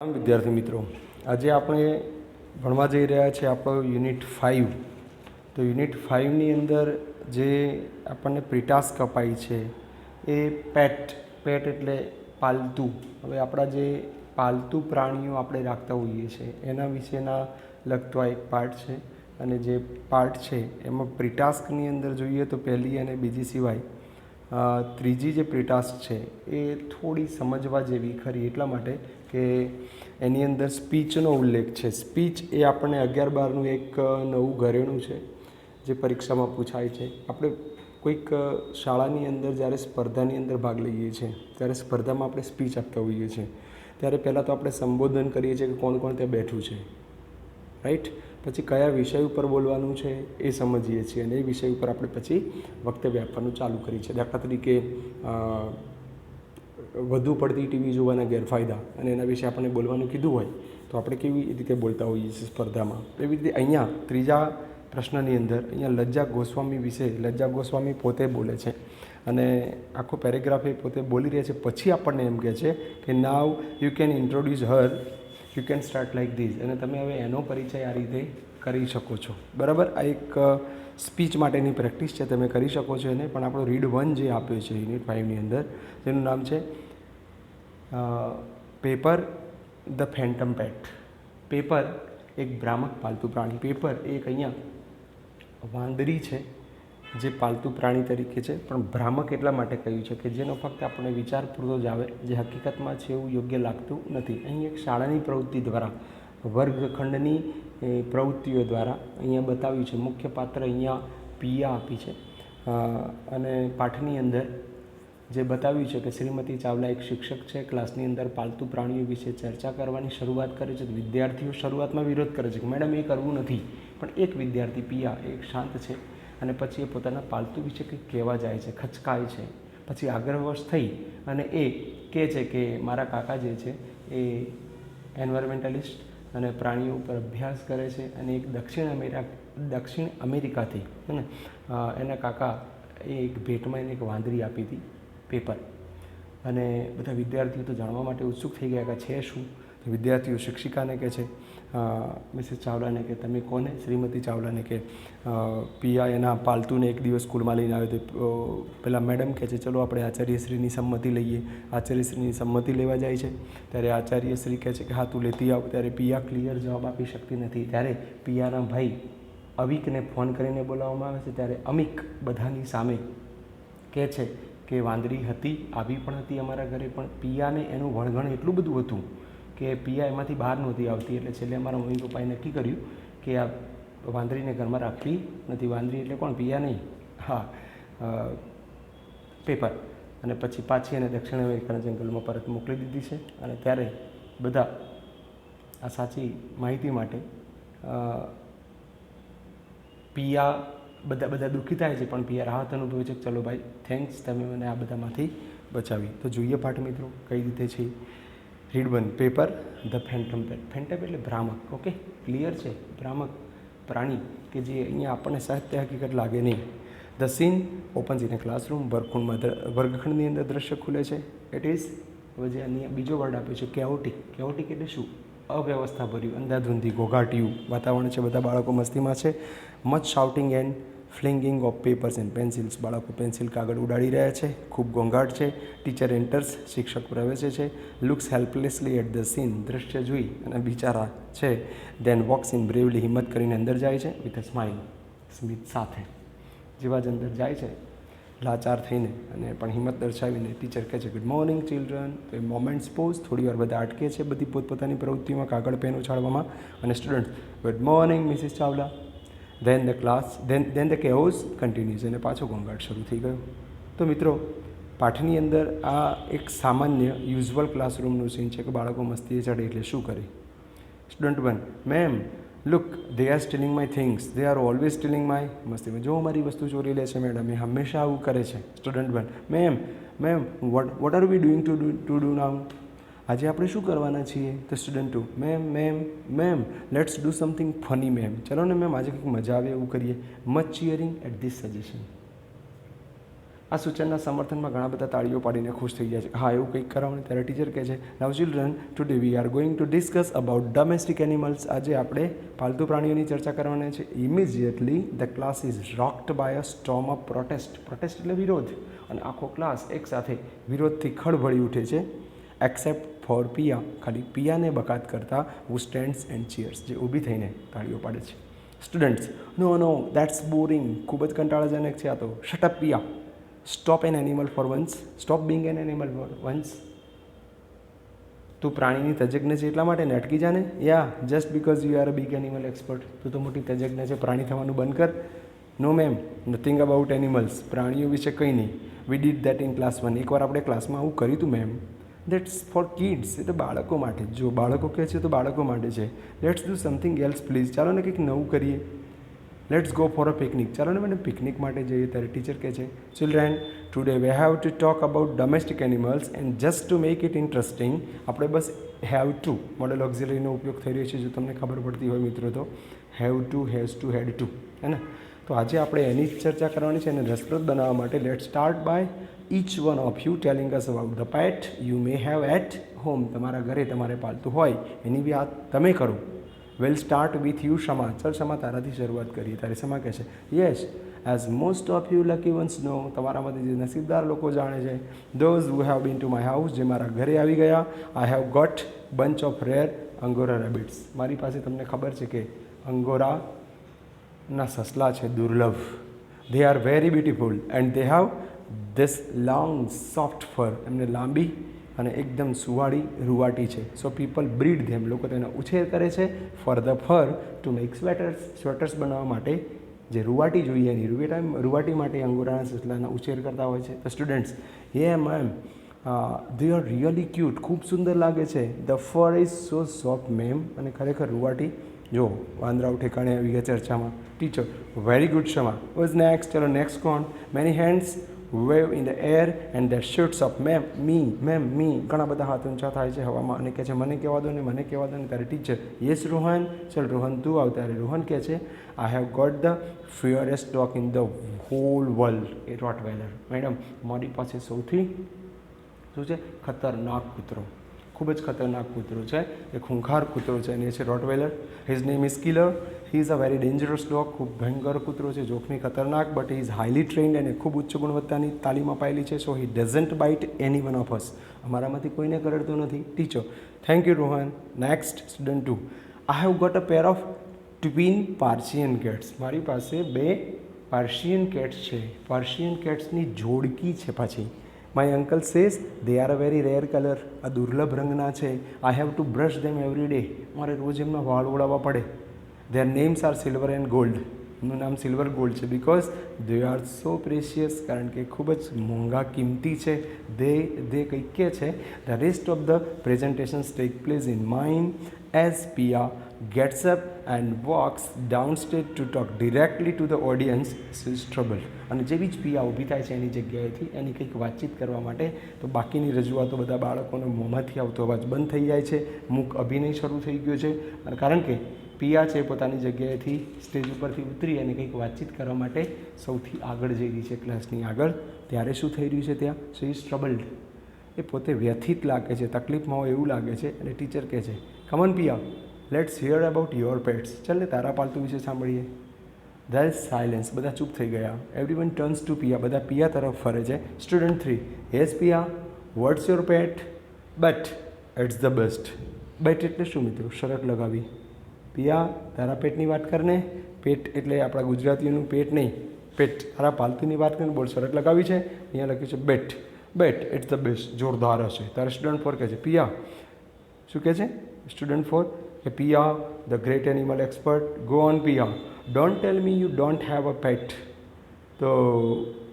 વિદ્યાર્થી મિત્રો, આજે આપણે ભણવા જઈ રહ્યા છીએ આપણો યુનિટ 5. તો યુનિટ 5ની અંદર જે આપણને પ્રીટાસ્ક અપાઈ છે એ પેટ એટલે પાલતુ. હવે આપણા જે પાલતુ પ્રાણીઓ આપણે રાખતા હોઈએ છીએ એના વિશેના લગતો આ એક પાર્ટ છે. અને જે પાર્ટ છે એમાં પ્રીટાસ્કની અંદર જોઈએ તો પહેલી અને બીજી સિવાય ત્રીજી જે પ્રીટાસ્ક છે એ થોડી સમજવા જેવી ખરી, એટલા માટે કે એની અંદર સ્પીચનો ઉલ્લેખ છે. સ્પીચ એ આપણને 11-12નું એક નવું ઘરેણું છે જે પરીક્ષામાં પૂછાય છે. આપણે કોઈક શાળાની અંદર જ્યારે સ્પર્ધાની અંદર ભાગ લઈએ છીએ ત્યારે સ્પર્ધામાં આપણે સ્પીચ આપતા હોઈએ છીએ ત્યારે પહેલાં તો આપણે સંબોધન કરીએ છીએ કે કોણ કોણ ત્યાં બેઠું છે, રાઈટ. પછી કયા વિષય ઉપર બોલવાનું છે એ સમજીએ છીએ અને એ વિષય ઉપર આપણે પછી વક્તવ્ય આપવાનું ચાલુ કરીએ છીએ. દાખલા તરીકે વધુ પડતી ટીવી જોવાના ગેરફાયદા અને એના વિશે આપણને બોલવાનું કીધું હોય તો આપણે કેવી રીતે બોલતા હોઈએ છીએ સ્પર્ધામાં. એવી રીતે અહીંયા ત્રીજા પ્રશ્નની અંદર અહીંયા લજ્જા ગોસ્વામી વિશે લજ્જા ગોસ્વામી પોતે બોલે છે અને આખો પેરેગ્રાફ એ પોતે બોલી રહ્યા છે. પછી આપણને એમ કહે છે કે now you can introduce Har, you can start like this, અને તમે હવે એનો પરિચય આ રીતે કરી શકો છો. બરાબર, આ એક સ્પીચ માટેની પ્રેક્ટિસ છે, તમે કરી શકો છો એને. પણ આપણો રીડ 1 જે આપ્યો છે યુનિટ 5ની અંદર તેનું નામ છે paper the phantom pet. Paper એક ભ્રામક પાલતુ પ્રાણી. પેપર એક અહીંયા વાંદરી છે જે પાલતુ પ્રાણી તરીકે છે, પણ ભ્રામક એટલા માટે કહ્યું છે કે જેનો ફક્ત આપણને વિચાર પૂરતો જ આવે, જે હકીકતમાં છે એવું યોગ્ય લાગતું નથી. અહીં એક શાળાની પ્રવૃત્તિ દ્વારા વર્ગખંડની પ્રવૃત્તિઓ દ્વારા અહીંયા બતાવ્યું છે. મુખ્ય પાત્ર અહીંયા પિયા આપી છે અને પાઠની અંદર જે બતાવ્યું છે કે શ્રીમતી ચાવલા એક શિક્ષક છે, ક્લાસની અંદર પાલતુ પ્રાણીઓ વિશે ચર્ચા કરવાની શરૂઆત કરે છે. વિદ્યાર્થીઓ શરૂઆતમાં વિરોધ કરે છે કે મેડમ એ કરવું નથી, પણ એક વિદ્યાર્થી પિયા એક શાંત છે અને પછી એ પોતાના પાલતુ વિશે કંઈક કહેવા જાય છે, ખચકાય છે. પછી આગ્રહવશ થઈ અને એ કહે છે કે મારા કાકા જે છે એ એન્વાયરમેન્ટલિસ્ટ અને પ્રાણીઓ ઉપર અભ્યાસ કરે છે અને એક દક્ષિણ અમેરિકાથી ને એના કાકા એ એક ભેટમાં એને એક વાંદરી આપી હતી, પેપર. અને બધા વિદ્યાર્થીઓ તો જાણવા માટે ઉત્સુક થઈ ગયા કે છે શું. વિદ્યાર્થીઓ શિક્ષિકાને કહે છે, મિસિસ ચાવલાને કે તમે કોને, શ્રીમતી ચાવલાને કે પિયા એના પાલતુને એક દિવસ સ્કૂલમાં લઈને આવ્યો તો પેલા મેડમ કહે છે ચલો આપણે આચાર્યશ્રીની સંમતિ લઈએ. આચાર્યશ્રીની સંમતિ લેવા જાય છે ત્યારે આચાર્યશ્રી કહે છે કે હા તું લેતી આવ. ત્યારે પિયા ક્લિયર જવાબ આપી શકતી નથી. ત્યારે પિયાના ભાઈ અવિકને ફોન કરીને બોલાવવામાં આવે છે. ત્યારે અમિક બધાની સામે કહે છે કે વાંદરી હતી, આવી પણ હતી અમારા ઘરે, પણ પિયાને એનું વણગણ એટલું બધું હતું કે પિયા એમાંથી બહાર નહોતી આવતી. એટલે છેલ્લે અમારા મમ્મી પપ્પાએ નક્કી કર્યું કે આ વાંદરીને ઘરમાં રાખવી નથી. વાંદરી એટલે કોણ? પિયા નહીં, હા, પેપર. અને પછી પાછી એને દક્ષિણ અમેરિકાના જંગલમાં પરત મોકલી દીધી છે. અને ત્યારે બધા આ સાચી માહિતી માટે પિયા બધા દુઃખી થાય છે, પણ પિયા રાહત અનુભવે છે. ચલો ભાઈ, થેન્ક્સ, તમે મને આ બધામાંથી બચાવી. તો જોઈએ પાઠ મિત્રો કઈ રીતે છે. Read 1, paper the phantom pet. Phantom એટલે ભ્રામક. ઓકે, ક્લિયર છે, ભ્રામક પ્રાણી કે જે અહીંયા આપણને સાહિત્ય હકીકત લાગે નહીં. The scene opens in A classroom. વર્ગખંડની અંદર દ્રશ્ય ખુલે છે. ઇટ ઇઝ, હવે જે અહીંયા બીજો વર્ડ આપ્યો છે કેઓટિક. કેઓટિક એટલે શું? અવ્યવસ્થા ભર્યું, અંધાધૂંધી, ઘોઘાટિયું વાતાવરણ છે. બધા બાળકો મસ્તીમાં છે. Much shouting and flinging of papers and pencils. બાળકો પેન્સિલ કાગળ ઉડાડી રહ્યા છે. ખૂબ ઘોંઘાટ છે. Teacher enters. શિક્ષક પ્રવેશે છે. Looks helplessly at the scene. દ્રશ્ય જોઈ અને બિચારા છે. Then walks in bravely. હિંમત કરીને અંદર જાય છે. વિથ અ સ્માઇલ, સ્મિત સાથે. જેવા જ અંદર જાય છે લાચાર થઈને અને પણ હિંમત દર્શાવીને ટીચર કહે છે ગુડ મોર્નિંગ ચિલ્ડ્રન. તો એ મોમેન્ટ્સ પોઝ. થોડી વાર બધા અટકે છે બધી પોતપોતાની પ્રવૃત્તિમાં કાગળ પેન ઉછાળવામાં. અને student good morning Mrs Chawla. Then the chaos continues. અને પાછો ઘોંઘાટ શરૂ થઈ ગયો. તો મિત્રો, પાઠની અંદર આ એક સામાન્ય યુઝ્યુઅલ ક્લાસરૂમનું સીન છે કે બાળકો મસ્તીએ ચડે એટલે શું કરે. Student 1, ma'am look, they are stealing my things. They are always stealing my. મસ્તીમાં જો મારી વસ્તુ ચોરી લે છે મેડમ, એ હંમેશા આવું કરે છે. Student 1, ma'am what are we doing to do now. આજે આપણે શું કરવાના છીએ. તો student 2, ma'am let's do something funny ma'am. ચલો ને મેમ આજે કંઈક મજા આવે એવું કરીએ. Much cheering at this suggestion. આ સૂચનના સમર્થનમાં ઘણા બધા તાળીઓ પાડીને ખુશ થઈ ગયા છે. હા, એવું કંઈક કરાવવાનું. ત્યારે ટીચર કહે છે, now children, today we are going to discuss about domestic animals. આજે આપણે પાલતુ પ્રાણીઓની ચર્ચા કરવાના છે. Immediately the class is rocked by a storm of protest. Protest એટલે વિરોધ, અને આખો ક્લાસ એકસાથે વિરોધથી ખળભળી ઉઠે છે. એક્સેપ્ટ ફોર પિયા, ખાલી પિયાને બકાત કરતા, હુ સ્ટેન્ડ્સ એન્ડ ચીયર્સ, જે ઊભી થઈને તાળીઓ પાડે છે. સ્ટુડન્ટ્સ, નો દેટ્સ બોરિંગ, ખૂબ જ કંટાળાજનક છે આ તો. Shut up Piya, stop an animal for once, stop being an animal for once. તું પ્રાણીની તજજ્ઞ છે એટલા માટે ને અટકી જાને. Yeah just because you are a big animal expert. તું તો મોટી તજજ્ઞ છે, પ્રાણી થવાનું બંધ કર. No ma'am, nothing about animals. પ્રાણીઓ વિશે કંઈ નહીં. We did that in class 1. એકવાર આપણે ક્લાસમાં આવું કર્યું હતું મેમ. દેટ્સ ફોર કિડ્સ, એ તો બાળકો માટે. જો બાળકો કહે છે તો બાળકો માટે છે. Let's do something else please. ચાલો ને કંઈક નવું કરીએ. Let's go for a picnic. ચાલો ને મેડમ પિકનિક માટે જઈએ. ત્યારે ટીચર કહે છે, children, today we have to talk about domestic animals and just to make it interesting. આપણે બસ હેવ ટુ મોડલ ઓક્ઝિલરીનો ઉપયોગ થઈ રહ્યો છે, જો તમને ખબર પડતી હોય મિત્રો તો. Have to, has to, had to, હે ને. તો આજે આપણે એની જ ચર્ચા કરવાની છે, અને રસપ્રદ બનાવવા માટે let start by each one of you telling us about the pet you may have at home. તમારા ઘરે તમારે પાલતું હોય એની બી વાત તમે કરો. Well start with you Shama. ચલ શમા, તારાથી શરૂઆત કરીએ. તારી શમા કહે છે, yes, as most of you lucky ones know. તમારામાંથી જે નસીબદાર લોકો જાણે છે, those who have been to my house, જે મારા ઘરે આવી ગયા. I have got bunch of rare angora rabbits. મારી પાસે તમને ખબર છે કે અંગોરાના સસલા છે, દુર્લભ. They are very beautiful and they have this long soft fur. એમને લાંબી અને એકદમ સુવાળી રૂવાટી છે. So people breed them. લોકો તેનો ઉછેર કરે છે. For the fur to make sweaters. Sweaters બનાવવા માટે જે રૂવાટી જોઈએ એની રૂવાટી માટે અંગોરાના સસલાનો ઉછેર કરતા હોય છે. The students, yeah ma'am, they are really cute. ખૂબ સુંદર લાગે છે. The fur is so soft ma'am. અને ખરેખર રૂવાટી. જો વાંદરાઓ ઠેકાણે આવી ગયા ચર્ચામાં. Teacher, very good Shama. Who's next. ચલો નેક્સ્ટ કોણ? Many hands wave in the air and that shoots up. Ma'am, me. ઘણા બધા હાથ ઊંચા થાય છે હવામાં અને કહે છે, મને કહેવા દો ને, મને કહેવા દો ને. ત્યારે ટીચર, યસ રોહન. ચલ રોહન તું આવ. ત્યારે રોહન કહે છે, I have got the fiercest dog in the whole world. A rottweiler. Madam, મારી પાસે સૌથી શું છે? ખતરનાક કૂતરો. ખૂબ જ ખતરનાક કૂતરો છે. એ ખૂંખાર કૂતરો છે, અને એ છે rottweiler. His name is killer. He is a very dangerous dog. ખૂબ ભયંકર કૂતરો છે, જોખમી, ખતરનાક. But he is highly trained અને ખૂબ ઉચ્ચ ગુણવત્તાની તાલીમ અપાયેલી છે. So he doesn't bite any one of us. અમારામાંથી કોઈને કરડતો નથી. Teacher, thank you Rohan. Next student 2. I have got a pair of twin Persian cats. મારી પાસે 2 પાર્શિયન કેટ્સ છે. પાર્શિયન કેટ્સની જોડકી છે પાછી. My uncle says they are a very rare colour. આ દુર્લભ રંગના છે. I have to brush them every day. મારે રોજ એમના વાળ ઓળાવવા પડે. Their names are silver and gold. એમનું નામ સિલ્વર ગોલ્ડ છે. Because they are so precious. કારણ કે ખૂબ જ મોંઘા કિંમતી છે. દે કંઈક કે છે, the rest of the presentations take place in mind as Pia gets up and walks downstage to talk directly to the audience. She is troubled. અને જેવી જ પિયા ઊભી થાય છે એની જગ્યાએથી એની કંઈક વાતચીત કરવા માટે, તો બાકીની રજૂઆતો બધા બાળકોને મોંમાંથી આવતો અવાજ બંધ થઈ જાય છે. મૂક અભિનય શરૂ થઈ ગયો છે. અને કારણ કે પિયા છે પોતાની જગ્યાએથી સ્ટેજ ઉપરથી ઉતરી અને કંઈક વાતચીત કરવા માટે સૌથી આગળ જઈ રહી છે ક્લાસની આગળ. ત્યારે શું થઈ રહ્યું છે ત્યાં? સો ઇઝ ટ્રબલ્ડ. એ પોતે વ્યથિત લાગે છે, તકલીફમાં હોય એવું લાગે છે. અને ટીચર કહે છે, come on Piya, let's hear about your pets. ચાલ ને તારા પાલતુ વિશે સાંભળીએ. There is silence. બધા ચૂપ થઈ ગયા. Everyone turns to Piya. બધા પિયા તરફ ફરે છે. Student 3. Yes Piya, what's your pet? But it's the best. Bet એટલે શું મિત્રો? શરત લગાવી. પિયા, તારા પેટની વાત કરને. પેટ એટલે આપણા ગુજરાતીઓનું પેટ નહીં, પેટ. તારા પાલતુની વાત કરીને બોલ. શરત લગાવી છે. અહીંયા લખ્યું છે બેટ. બેટ ઇટ્સ ધ બેસ્ટ. જોરદાર હશે. તારે સ્ટુડન્ટ 4 કહે છે, પિયા શું કહે છે? સ્ટુડન્ટ 4 કે Piya, the great animal expert, go on Piya, don't tell me you don't have a pet. તો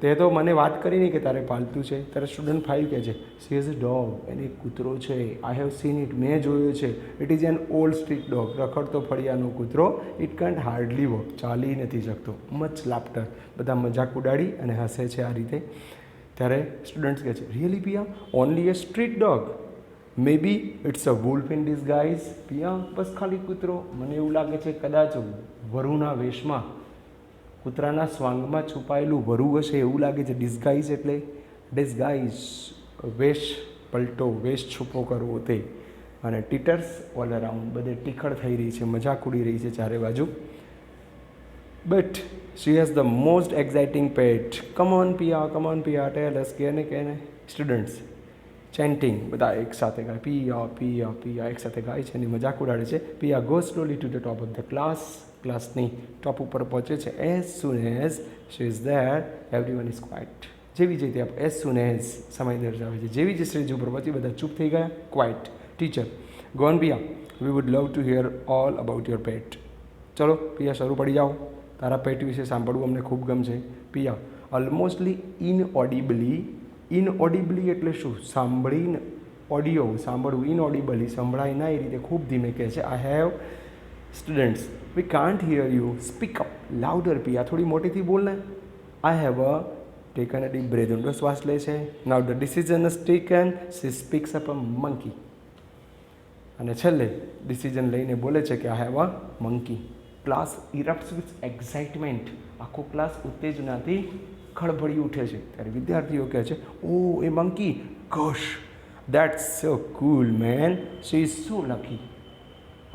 તે તો મને વાત કરી નહીં કે તારે પાલતું છે. ત્યારે સ્ટુડન્ટ 5 કહે છે, સી ઇઝ અ ડોગ. એને એક કૂતરો છે. I have seen it. મેં જોયો છે. It is an old street dog. રખડતો ફળિયાનો કૂતરો. It can't hardly walk. ચાલી નથી શકતો. Much laughter. બધા મજાક ઉડાડી અને હસે છે આ રીતે. ત્યારે સ્ટુડન્ટ્સ કહે છે, really Pia, only a street dog? Maybe it's a wolf in કૂતરાના સ્વાંગમાં છુપાયેલું વરુ હશે એવું લાગે છે. ડિસ્ગાઇઝ એટલે ડિસ્ગાઇઝ, વેશ પલટો, વેશ છુપો કરવો તે. અને ટીટર્સ ઓલ અરાઉન્ડ, બધે ટીખળ થઈ રહી છે, મજાક ઉડી રહી છે ચારે બાજુ. But she has the most exciting pet. Come on Piya tell us. કેને સ્ટુડન્ટ્સ ચેન્ટિંગ, બધા એક સાથે ગાય, પિયા એક સાથે ગાય છે અને મજાક ઉડાડે છે. Piya go slowly to the top of the class. ક્લાસની ટોપ ઉપર પહોંચે છે. As soon as she is there everyone is quiet. જેવી જ રીતે એઝ સુન એઝ સમય દર્શાવે છે. જેવી જ સ્ટેજ ઉપર પહોંચી બધા ચૂપ થઈ ગયા. Quiet. Teacher go on Piya, we would love to hear all about your pet. ચલો પિયા શરૂ પડી જાઓ, તારા પેટ વિશે સાંભળવું અમને ખૂબ ગમશે. પિયા ઓલમોસ્ટલી ઇનઓડિબલી એટલે શું? સાંભળીને ઓડિયો સાંભળવું, ઇનઓડિબલી સંભળાય ના એ રીતે ખૂબ ધીમે કહે છે. I have students we can't hear you, speak up louder. Piya થોડી મોટેથી બોલ ને. I have taken a deep breath, ઊંડો શ્વાસ લે છે. Now the decision is taken, she speaks up a monkey. અને છેલ્લે ડિસિઝન લઈને બોલે છે કે I have a monkey. Class erupts with excitement. આખો ક્લાસ ઉત્તેજનાથી ખળભળી ઉઠે છે. ત્યારે વિદ્યાર્થીઓ કહે છે, oh a monkey, gosh that's so cool man, she is so lucky.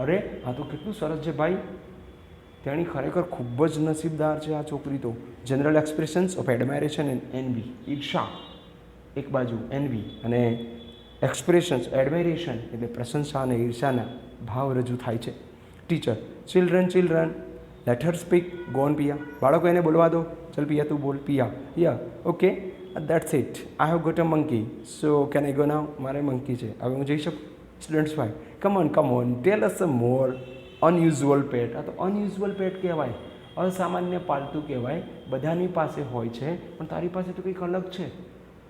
અરે આ તો કેટલું સરસ છે ભાઈ, તેણી ખરેખર ખૂબ જ નસીબદાર છે આ છોકરી તો. General expressions of admiration and envy. ઈર્ષા એક બાજુ, એનવી અને એક્સપ્રેશન્સ એડમાયરેશન એટલે પ્રશંસા અને ઈર્ષાના ભાવ રજૂ થાય છે. Teacher children let her speak. Go on Piya. બાળકો એને બોલવા દો. ચલ પિયા તું બોલ. Piya yeah okay that's it. I have got a monkey, so can I go now. મારે મંકી છે, હવે હું જઈ શકું? સ્ટુડન્ટ્સ ભાઈ come on tail us a more unusual પેટ. આ તો અનયુઝ્યુઅલ પેટ કહેવાય, અસામાન્ય પાલતું કહેવાય. બધાની પાસે હોય છે પણ તારી પાસે તો કંઈક અલગ છે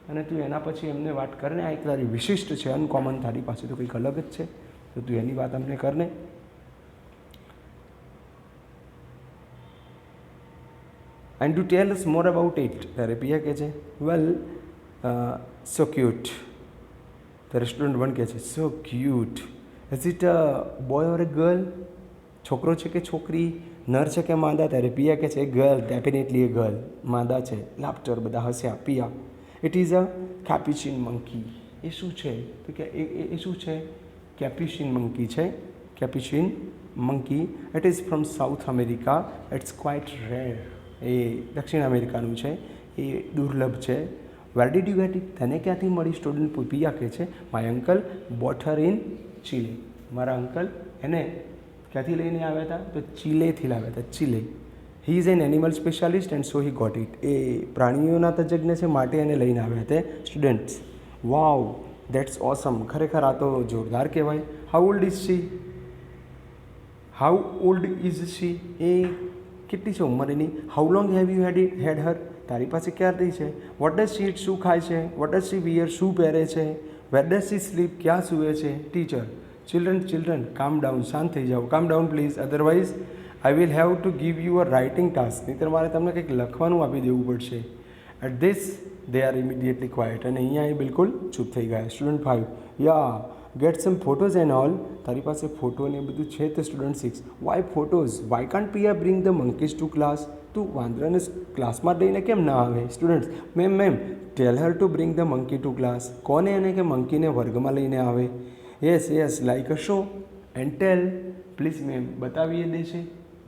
અને તું એના પછી એમને વાત કરને. આ એક તારી વિશિષ્ટ છે, અનકોમન. તારી પાસે તો કંઈક અલગ જ છે, તો તું એની વાત અમને કરને. And to tell us more about it. ત્યારે પિયા કહે છે વેલ સો ક્યુટ. ત્યારે સ્ટુડન્ટ 1 કહે છે સો cute. Is it a boy or A girl? છોકરો છે કે છોકરી? નર છે કે માદા? ત્યારે પિયા કહે છે ગર્લ, ડેફિનેટલી એ ગર્લ. માદા છે. લાફ્ટર, બધા હસ્યા. પિયા ઇટ ઇઝ અ કેપ્યુચિન મંકી. એ શું છે? તો કે એ શું છે? કેપ્યુચિન મંકી છે. Capuchin monkey. It is from South America. It's quite rare. એ દક્ષિણ અમેરિકાનું છે, એ દુર્લભ છે. Where did you get it? તને ક્યાંથી મળી? સ્ટુડન્ટ પિયા કહે છે my uncle bought her in Chile. મારા અંકલ એને ક્યાંથી લઈને આવ્યા હતા? તો ચીલેથી લાવ્યા હતા. Chile. He is an animal specialist and so he got it. એ પ્રાણીઓના તજજ્ઞ છે માટે એને લઈને આવ્યા હતા. Students wow that's awesome. ખરેખર આ તો જોરદાર કહેવાય. How old is she? એ કેટલી છે ઉંમર એની? How long have you had her? તારી પાસે ક્યારથી છે? What does she eat? શું ખાય છે? What does she wear? શું પહેરે છે? Where does she slip? ક્યાં સૂવે છે? ટીચર ચિલ્ડ્રન કામ ડાઉન, શાંત થઈ જાઓ. Calm down please, otherwise I will have to give you a writing task. નહીંતર મારે તમને કંઈક લખવાનું આપી દેવું પડશે. At this they are immediately quiet. અને અહીંયા એ બિલકુલ ચૂપ થઈ ગયા. Student 5 ya get some photos and all. તારી પાસે ફોટો ને બધું છે? તો student 6 why photos? Why can't Piya bring the monkeys to class? તું વાંદરાને ક્લાસમાં લઈને કેમ ના આવે? Students ma'am tell her to bring the monkey to class. કોને એને કે મંકીને વર્ગમાં લઈને આવે? Yes like a show and tell. Please ma'am બતાવીએ દેશે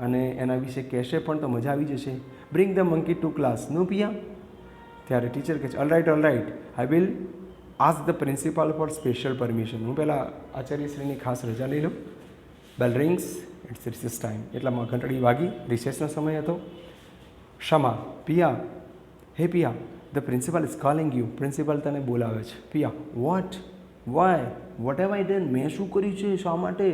અને એના વિશે કહેશે પણ તો મજા આવી જશે. Bring the monkey to class. No Piya? ત્યારે ટીચર કહે છે all right I will ask the principal for special permission. હું પહેલાં આચાર્યશ્રીની ખાસ રજા લઈ લઉં. Bell rings, it's recess time. એટલામાં ઘંટડી વાગી, રિસેસનો સમય હતો. Kshama. Piya hey Piya the principal is calling you. Principal તને બોલાવે છે. Piya what? Why? What have I done? મેં શું કર્યું છે? શા માટે?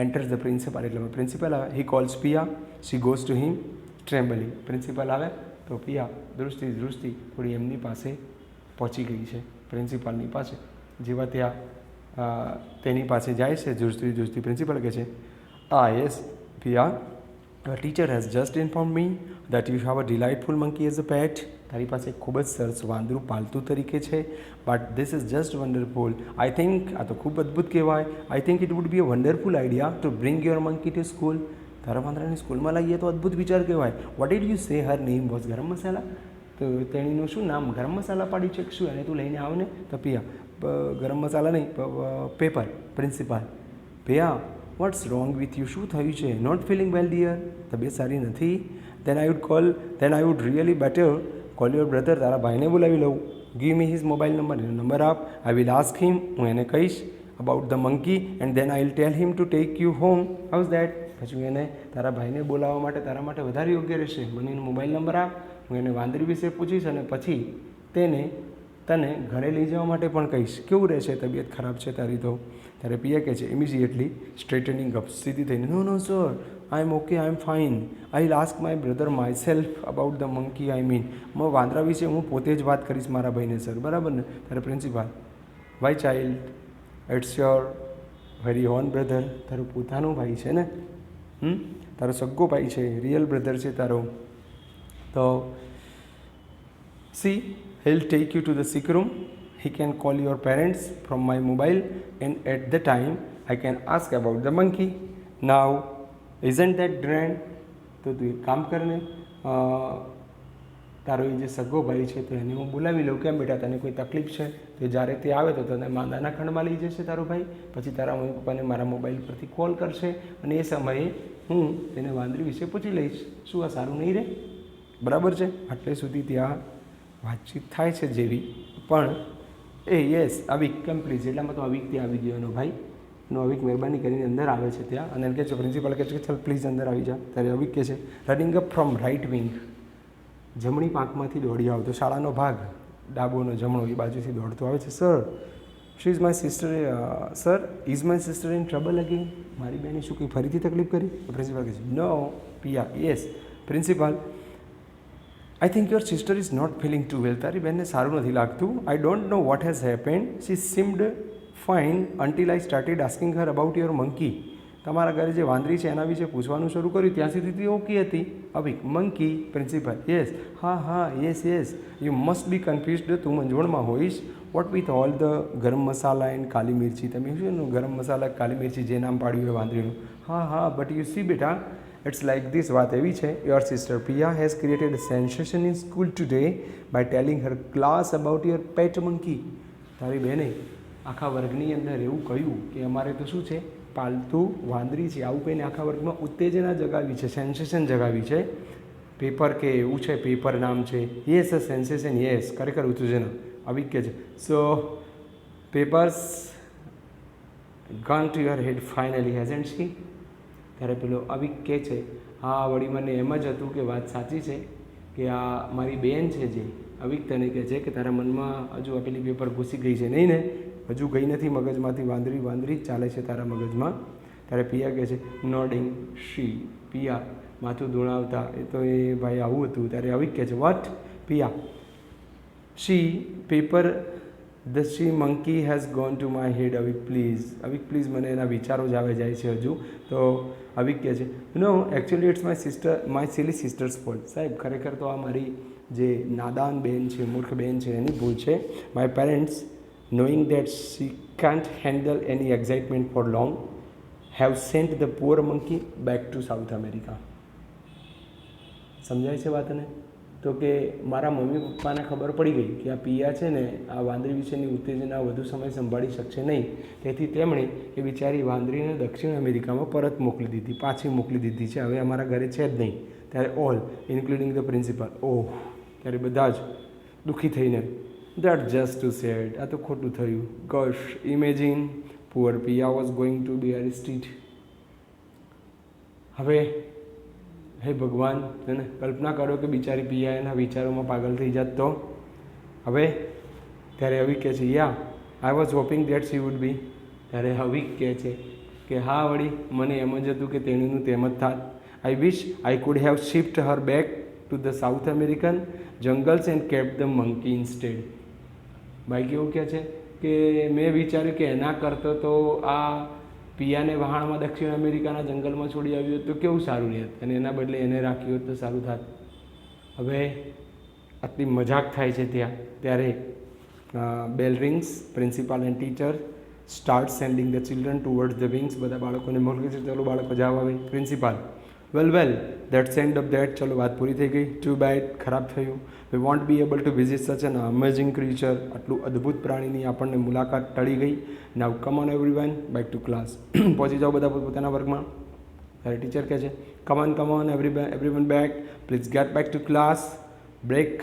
Enters the principal. એટલે પ્રિન્સિપાલ આવે. He calls Piya. She goes to him trembling. Principal આવે તો પિયા દૃષ્ટિ થોડી એમની પાસે પહોંચી ગઈ છે, પ્રિન્સિપાલની પાસે. જેવા ત્યાં તેની પાસે જાય છે ધ્રુજતી પ્રિન્સિપલ કહે છે yes Piya teacher has just inform me that you have a delightful monkey as a pet. તારી પાસે ખૂબ જ સરસ વાંદરું પાલતું તરીકે છે. But this is just wonderful. I think આ તો ખૂબ અદ્ભુત કહેવાય. I think it would be a wonderful idea to bring your monkey to school. તારા વાંદરાને સ્કૂલમાં લાવીએ તો અદ્ભુત વિચાર કહેવાય. What did you say Har name was ગરમ મસાલા? તો તેણીનું શું નામ ગરમ મસાલા પાડ્યું છે કે શું? એને તું લઈને આવ ને. તો પિયા ગરમ મસાલા નહીં, paper. Principal, Piya what's wrong with you? શું થયું છે? Not feeling well dear? તબિયત સારી નથી? Then I would really better call your brother. તારા ભાઈને બોલાવી લઉં. Give me his mobile number. એનો નંબર આપ. I will ask him. હું એને કહીશ about the monkey and then I will tell him to take you home. How's that? પછી હું એને તારા ભાઈને બોલાવવા માટે તારા માટે વધારે યોગ્ય રહેશે. મને એનો મોબાઈલ નંબર આપ. હું એને વાંદરી વિશે પૂછીશ અને પછી તને ઘરે લઈ જવા માટે પણ કહીશ. કેવું રહેશે? તબિયત ખરાબ છે તારી તો? ત્યારે પિયા કહે છે ઇમિડિયેટલી સ્ટ્રેટનિંગ અપ, સીધી થઈને, no sir, I am okay, I am fine. I will ask my brother myself about the monkey. I mean વાંદરા વિશે હું પોતે જ વાત કરીશ મારા ભાઈને સર, બરાબર ને? ત્યારે principal, why child, it's your very own brother. તારો પોતાનો ભાઈ છે ને, તારો સગ્ગો ભાઈ છે, રિયલ બ્રધર છે તારો. તો C, he'll take you to the sick room. He can call your parents from my mobile and at the time I can ask about the monkey. Now, isn't that grand? તો તું એક કામ કરને, તારો એ જે સગો ભાઈ છે તો એને હું બોલાવી લઉં. કેમ બેટા, તને કોઈ તકલીફ છે? તો જ્યારે તે આવે તો તને માંદાના ખંડમાં લઈ જશે તારો ભાઈ. પછી તારા મમ્મી પપ્પાને મારા મોબાઈલ પરથી કોલ કરશે અને એ સમયે હું તેને વાંદરી વિશે પૂછી લઈશ. શું આ સારું નહીં રહે? બરાબર છે? આટલે સુધી ત્યાં વાતચીત થાય છે જેવી, પણ યસ અવિક કેમ પ્લીઝ, એટલામાં તો અવિક ત્યાં આવી ગયો એનો ભાઈ. એનો અવિક મહેરબાની કરીને અંદર આવે છે ત્યાં અને એને કહે છે, પ્રિન્સિપાલ કહે છે કે ચાલ પ્લીઝ અંદર આવી જા. ત્યારે અવિક કહે છે running up from right wing, જમણી પાંખમાંથી દોડી આવતો. શાળાનો ભાગ ડાબોનો જમણો એ બાજુથી દોડતો આવે છે. Sir, she is my sister. Sir, is my sister in trouble again? મારી બેને શું કંઈ ફરીથી તકલીફ કરી? પ્રિન્સિપાલ કહે છે no. Piya, yes. Principal, I think your sister is not feeling too well. તારી બહેનને સારું નથી લાગતું. I don't know what has happened. She seemed fine until I started asking her about your monkey. તમારા ઘરે જે વાંદરી છે એના વિશે પૂછવાનું શરૂ કર્યું ત્યાં સુધી તે ઓકે હતી. અવિક, મંકી. Principal, yes. હા, yes. You must be confused. તું મૂંઝવણમાં હોઈશ. વોટ વિથ ઓલ ધ ગરમ મસાલા એન્ડ કાલી મિર્ચી. તમે શું ગરમ મસાલા કાલી મિર્ચી જે નામ પાડ્યું હોય વાંદરીનું? હા, બટ યુ સી બેટા, ઇટ્સ લાઇક ધીસ. વાત એવી છે, your sister Pia has created sensation in school today by telling her class about your pet monkey. તારી બહેને આખા વર્ગની અંદર એવું કહ્યું કે અમારે તો શું છે, પાલતુ વાંદરી છે. આવું કહીને આખા વર્ગમાં ઉત્તેજના જગાવી છે, સેન્સેશન જગાવી છે. પેપર કે એવું છે, પેપર નામ છે. યસ અ સેન્સેશન, યસ, ખરેખર ઉત્તેજના. અવિક કહે છે so papers gone to your head finally hasn't she. ત્યારે પેલો અવિક કહે છે હા, વળી મને એમ જ હતું કે વાત સાચી છે કે આ મારી બેન છે. જે અવિક તને કહે છે કે તારા મનમાં હજુ પેલી પેપર ઘૂસી ગઈ છે નહીં ને? હજુ ગઈ નથી મગજમાંથી. વાંદરી જ ચાલે છે તારા મગજમાં. ત્યારે પિયા કહે છે નોડિંગ શી. પિયા માથું ધૂણાવતા, એ તો એ ભાઈ આવું હતું. ત્યારે અવિક કહે છે what? Piya, she paper the she monkey has gone to my head. Avik please, મને એના વિચારો જ આવે જાય છે હજુ. તો અવિક કહે છે no, actually it's my silly sister's fault. સાહેબ, ખરેખર તો આ મારી જે નાદાન બેન છે, મૂર્ખ બેન છે, એની ભૂલ છે. My parents knowing that she can't handle any excitement for long have sent the poor monkey back to South America. સમજાય છે વાતને? તો કે મારા મમ્મી પપ્પાને ખબર પડી ગઈ કે આ પિયા છે ને આ વાંદરી વિશેની ઉત્તેજના વધુ સમય સંભાળી શકશે નહીં. તેથી તેમણે એ બિચારી વાંદરીને દક્ષિણ અમેરિકામાં પરત મોકલી દીધી, પાછી મોકલી દીધી છે. હવે અમારા ઘરે છે જ નહીં. ત્યારે ઓલ ઇન્ક્લુડિંગ ધ પ્રિન્સિપલ, ઓહ, ત્યારે બધા જ દુઃખી થઈને That's just too sad. આ તો ખોટું થયું. Gosh, imagine poor Pia was going to be arrested. હવે હે ભગવાન, એને કલ્પના કરો કે બિચારી પિયા એના વિચારોમાં પાગલ થઈ જાત તો. હવે ત્યારે અવિક કહે છે I was hoping that she would be. ત્યારે અવિક કહે છે કે હા, વળી મને એમ જ હતું કે તેણીનું તેમ જ થાત. I wish I could have shift her back to the South American jungles and kept the monkey instead. ભાઈ કેવું કહે છે કે મેં વિચાર્યું કે એના કરતાં તો આ પિયાને વહાણમાં દક્ષિણ અમેરિકાના જંગલમાં છોડી આવ્યું હોત તો કેવું સારું રહેત, અને એના બદલે એને રાખ્યું હોત તો સારું થાત. હવે આટલી મજાક થાય છે ત્યાં. ત્યારે bell rings. Principal and teacher start sending the children towards the wings. બધા બાળકોને મોકલે છે, ચાલો બાળકો જાવ. આવે principal, well that's end of that. ચલો વાત પૂરી થઈ ગઈ. ટુ બેડ, ખરાબ થયું. We won't be able to visit such an amazing creature. આટલું અદ્ભુત પ્રાણીની આપણને મુલાકાત ટળી ગઈ. Now come on everyone, back to class. પહોંચી જાઓ બધા પોતાના વર્ગમાં. ત્યારે ટીચર કહે છે come on everyone back, please get back to class. Break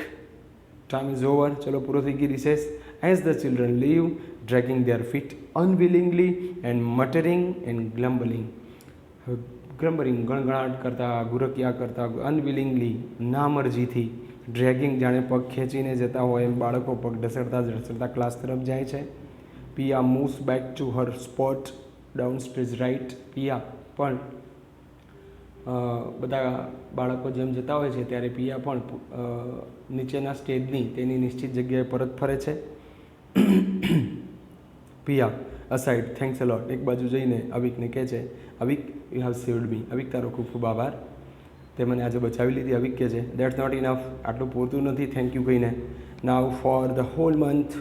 time is over. ચલો પૂરો થઈ ગઈ recess. As the children leave, dragging their feet unwillingly and muttering and grumbling. ગણગણાટ કરતા, ગુરકિયા કરતા, અનવિલિંગલી, ના મરજીથી, ડ્રેગિંગ જાણે પગ ખેંચીને જતા હોય એમ બાળકો પગ ઢસડતા ક્લાસ તરફ જાય છે. Piya moves back to her spot downstage right. Piya પણ બધા બાળકો જેમ જતા હોય છે ત્યારે પિયા પણ નીચેના સ્ટેજની તેની નિશ્ચિત જગ્યાએ પરત ફરે છે. પિયા અસાઇડ, થેન્ક્સ અ લોટ. એક બાજુ જઈને અવિકને કહે છે અવિક, યુ હેવ સેવ્ડ મી. અવિક તારો ખૂબ ખૂબ આભાર, તે મને આજે બચાવી લીધી. અવિક કહે છે દેટ્સ નોટ ઇનફ, આટલું પૂરતું નથી થેન્ક યુ કહીને. Now for the whole month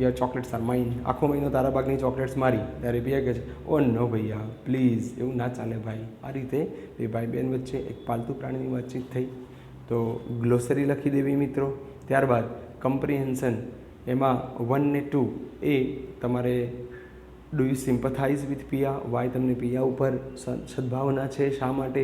year chocolates are mine. આખો મહિનો તારા ભાગની ચોકલેટ્સ મારી. ત્યારે પિયા કહે છે ઓ નો ભૈયા પ્લીઝ, એવું ના ચાલે ભાઈ. આ રીતે બે ભાઈ બહેન વચ્ચે એક પાલતુ પ્રાણીની વાતચીત થઈ. તો ગ્લોસરી લખી દેવી મિત્રો. ત્યારબાદ કમ્પ્રિહેન્શન, એમાં 1 ને 2 એ તમારે do you sympathize with Piya, why તમને પિયા ઉપર સદભાવના છે, શા માટે.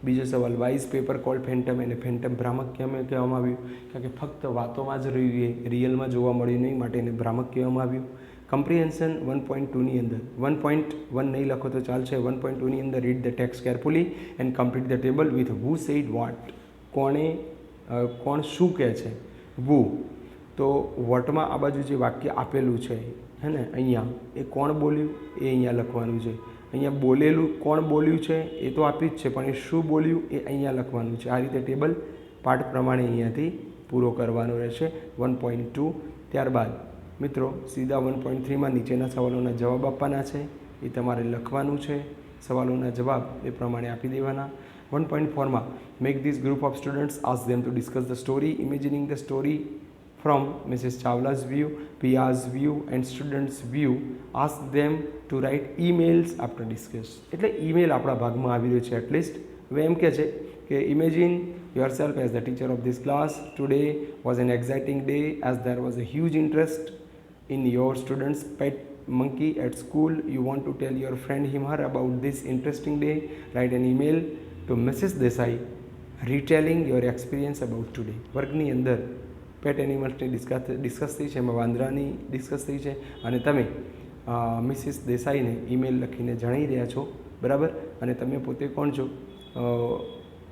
બીજો સવાલ why is paper called phantom, એને ફેન્ટમ ભ્રામક કેમ કહેવામાં આવ્યું, કારણ કે ફક્ત વાતોમાં જ રહ્યું, એ રિયલમાં જોવા મળ્યું નહીં, માટે એને ભ્રામક કહેવામાં આવ્યું. કમ્પ્રિહેન્શન 1.2ની અંદર 1.1 નહીં લખો તો ચાલશે. 1.2ની અંદર read the text carefully and complete the table with who said what. કોણ શું કહે છે, વુ. તો વોટમાં આ બાજુ જે વાક્ય આપેલું છે હે ને અહીંયા, એ કોણ બોલ્યું એ અહીંયા લખવાનું છે. અહીંયા બોલેલું કોણ બોલ્યું છે એ તો આપી જ છે, પણ એ શું બોલ્યું એ અહીંયા લખવાનું છે. આ રીતે ટેબલ પાઠ પ્રમાણે અહીંયાથી પૂરો કરવાનો રહેશે. 1.2. ત્યારબાદ મિત્રો સીધા 1.3માં નીચેના સવાલોના જવાબ આપવાના છે, એ તમારે લખવાનું છે. સવાલોના જવાબ એ પ્રમાણે આપી દેવાના. 1.4માં make this group of students ask them to discuss the story, imagining the story from Mrs. Chawla's view, Pia's view and students' view. Ask them to write emails after discuss. એટલે ઈમેલ આપણા ભાગમાં આવી રહ્યો છે at least. હવે એમ કહે છે કે imagine yourself as the teacher of this class. Today was an exciting day as there was a huge interest in your students' pet monkey at school. You want to tell your friend him her about this interesting day. Write an email to Mrs. Desai retelling your experience about today. વર્ગની અંદર પેટ એનિમલ્સની discuss થઈ છે, એમાં વાંદરાની discuss થઈ છે, અને તમે Mrs દેસાઈને email લખીને જણાવી રહ્યા છો, બરાબર. અને તમે પોતે કોણ છો,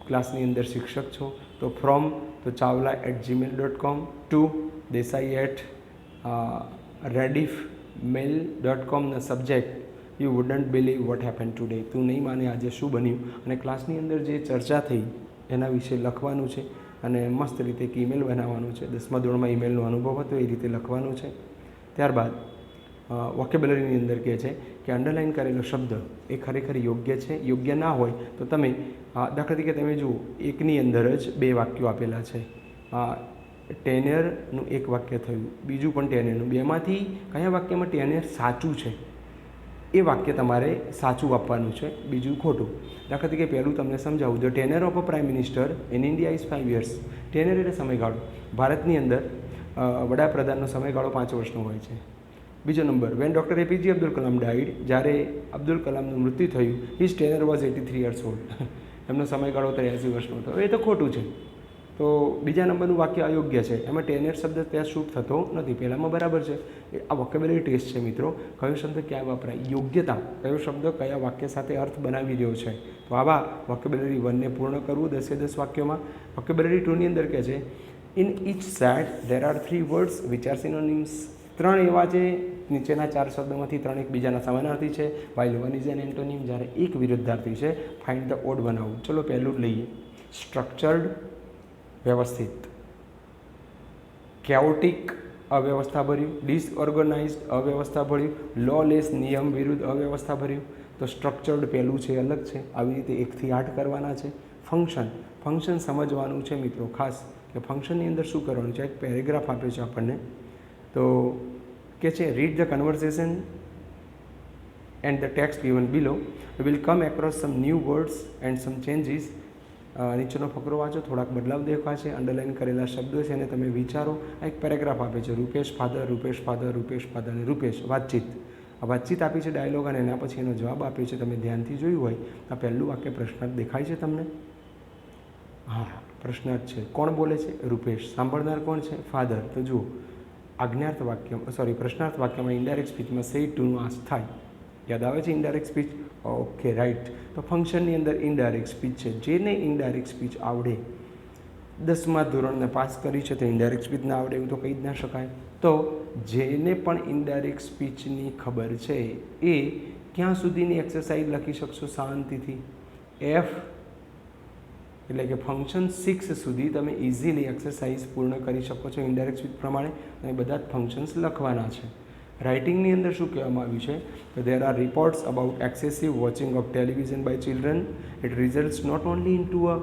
ક્લાસની અંદર શિક્ષક છો. તો ફ્રોમ તો chawla@gmail.com, ટુ desai@rediffmail.com. ના subject you wouldn't believe what happen today. તું નહીં માને આજે શું બન્યું. અને ક્લાસની અંદર જે ચર્ચા થઈ એના વિશે લખવાનું છે, અને મસ્ત રીતે એક ઈમેલ બનાવવાનું છે. 10મા ધોરણમાં ઈમેલનો અનુભવ હતો એ રીતે લખવાનું છે. ત્યારબાદ વોકેબ્યુલરીની અંદર કહે છે કે અંડરલાઇન કરેલો શબ્દ એ ખરેખર યોગ્ય છે, યોગ્ય ના હોય તો તમે દાખલા તરીકે તમે જુઓ એકની અંદર જ 2 વાક્યો આપેલા છે. ટેનરનું એક વાક્ય થયું, બીજું પણ ટેનરનું. બેમાંથી કયા વાક્યમાં ટેનર સાચું છે એ વાક્ય તમારે સાચું આપવાનું છે, બીજું ખોટું. દાખલા તરીકે પહેલું તમને સમજાવું. The tenor of a prime minister in India is 5 years. Tenor એટલે સમયગાળો. ભારતની અંદર વડાપ્રધાનનો સમયગાળો 5 વર્ષનો હોય છે. બીજો number, when doctor APJ Abdul Kalam died, જ્યારે અબ્દુલ કલામનું મૃત્યુ થયું, his tenure was 83 years old. એમનો સમયગાળો 83 વર્ષનો હતો. એ તો ખોટું છે. તો બીજા નંબરનું વાક્ય અયોગ્ય છે, એમાં ટેનર શબ્દ ત્યાં શૂટ થતો નથી. પહેલાંમાં બરાબર છે. આ વોકેબ્યુલરી ટેસ્ટ છે મિત્રો. કયો શબ્દ ક્યાં વપરાય, યોગ્યતા, કયો શબ્દ કયા વાક્ય સાથે અર્થ બનાવી રહ્યો છે. તો આવા વોકેબ્યુલરી 1ને પૂર્ણ કરવું 10 વાક્યોમાં. વોકેબ્યુલરી 2ની અંદર કહે છે in each set there are 3 words which are synonyms. 3 એવા છે, નીચેના 4 શબ્દોમાંથી 3 એકબીજાના સમાનાર્થી છે. while one is an antonym, જ્યારે એક વિરુદ્ધાર્થી છે. ફાઇન્ડ ધ ઓડ બનાવવું. ચલો પહેલું જ લઈએ. સ્ટ્રક્ચર્ડ, વ્યવસ્થિત. કેઓટિક, અવ્યવસ્થાભર્યું. ડિસઓર્ગેનાઇઝડ, અવ્યવસ્થાભર્યું. લોલેસ, નિયમ વિરુદ્ધ, અવ્યવસ્થાભર્યું. તો સ્ટ્રક્ચર્ડ પહેલું છે, અલગ છે. આવી રીતે 1 થી 8 કરવાના છે. ફંક્શન સમજવાનું છે મિત્રો ખાસ, કે ફંક્શનની અંદર શું કરવાનું છે. એક પેરેગ્રાફ આપ્યો છે આપણને. તો કે છે read the conversation and the text given below. We will come across some new words and some changes. નીચેનો ફકરો વાંચો, થોડાક બદલાવ દેખાશે, અંડરલાઇન કરેલા શબ્દો છે અને તમે વિચારો. આ એક પેરેગ્રાફ આપે છે, Rupesh father, Rupesh father, Rupesh father અને રૂપેશ વાતચીત. આ વાતચીત આપી છે ડાયલોગ અને એના પછી એનો જવાબ આપ્યો છે. તમે ધ્યાનથી જોયું હોય આ પહેલું વાક્ય પ્રશ્નાર્થ દેખાય છે તમને? હા, પ્રશ્નાર્થ છે. કોણ બોલે છે? રૂપેશ. સાંભળનાર કોણ છે? ફાધર. તો જુઓ, આજ્ઞાર્થ વાક્યમાં પ્રશ્નાર્થ વાક્યમાં ઇનડાયરેક્ટ સ્પીચમાં સે ટુનું આસ થાય. યાદ આવે છે ઇનડાયરેક્ટ સ્પીચ? Okay, right. તો ફંક્શનની અંદર ઇનડાયરેક્ટ સ્પીચ છે. જેને ઇનડાયરેક્ટ સ્પીચ આવડે, 10મા ધોરણને પાસ કરી છે તો ઇનડાયરેક્ટ સ્પીચ ના આવડે એવું તો કહી જ ના શકાય. તો જેને પણ ઇનડાયરેક્ટ સ્પીચની ખબર છે એ ક્યાં સુધીની એક્સરસાઇઝ લખી શકશો શાંતિથી? એફ એટલે કે ફંક્શન 6 સુધી તમે ઇઝીલી એક્સરસાઇઝ પૂર્ણ કરી શકો છો ઇનડાયરેક્ટ સ્પીચ પ્રમાણે. અને બધા જ ફંક્શન્સ લખવાના છે. રાઇટિંગની અંદર શું કહેવામાં આવ્યું છે? તો there are reports about excessive watching of television by children. It results not only into a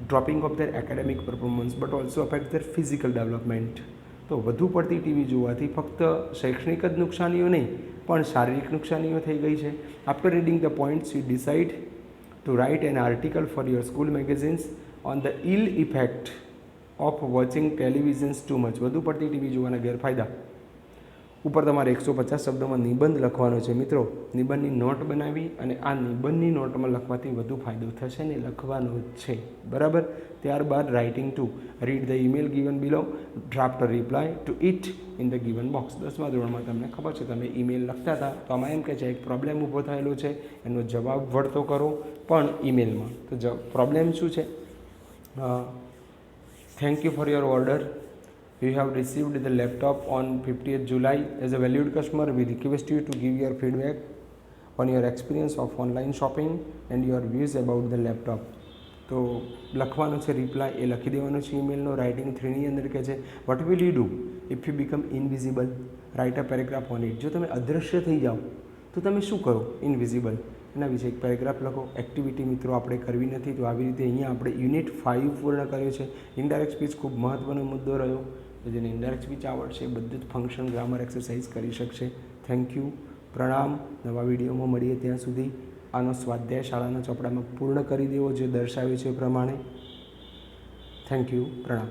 dropping of their academic performance but also affect their physical development. તો વધુ પડતી ટીવી જોવાથી ફક્ત શૈક્ષણિક જ નુકસાનીઓ નહીં પણ શારીરિક નુકસાનીઓ થઈ ગઈ છે. After reading the points you decide to write an article for your school magazines on the ill effect of watching televisions too much. વધુ પડતી ટીવી જોવાના ગેરફાયદા ઉપર તમારે 150 શબ્દોમાં નિબંધ લખવાનો છે મિત્રો. નિબંધની નોટ બનાવી અને આ નિબંધની નોટમાં લખવાથી વધુ ફાયદો થશે ને લખવાનો જ છે, બરાબર. ત્યારબાદ writing 2, read the email given below, draft a reply to it in the given box. 10મા ધોરણમાં તમને ખબર છે તમે ઈમેલ લખતા હતા તો આમાં એમ કે છે એક પ્રોબ્લેમ ઊભો થયેલો છે, એનો જવાબ વળતો કરો પણ ઈમેલમાં. તો પ્રોબ્લેમ શું છે? Thank you for your order. You have received the laptop on 50th July. As a valued customer, we request you to give your feedback on your experience of online shopping and your views about the laptop. તો લખવાનું છે reply, એ લખી દેવાનું છે ઈમેલનો. Writing 3ની અંદર કહે છે what will you do if you become invisible? Write a paragraph on it. જો તમે અદૃશ્ય થઈ જાઓ તો તમે શું કરો? ઇનવિઝિબલ. એના વિશે એક પેરેગ્રાફ લખો. એક્ટિવિટી મિત્રો આપણે કરવી નથી તો આવી રીતે અહીંયા આપણે યુનિટ 5 પૂર્ણ કર્યો છે. ઇનડાયરેક્ટ સ્પીચ ખૂબ મહત્ત્વનો મુદ્દો રહ્યો. તો જેને ઇનડાયરેક્ટ સ્પીચ આવડશે એ બધું જ ફંક્શન ગ્રામર એક્સરસાઇઝ કરી શકશે. થેન્ક યુ, પ્રણામ. નવા વિડીયોમાં મળીએ ત્યાં સુધી આનો સ્વાધ્યાય શાળાના ચોપડામાં પૂર્ણ કરી દેવો જે દર્શાવે છે એ પ્રમાણે. થેન્ક યુ, પ્રણામ.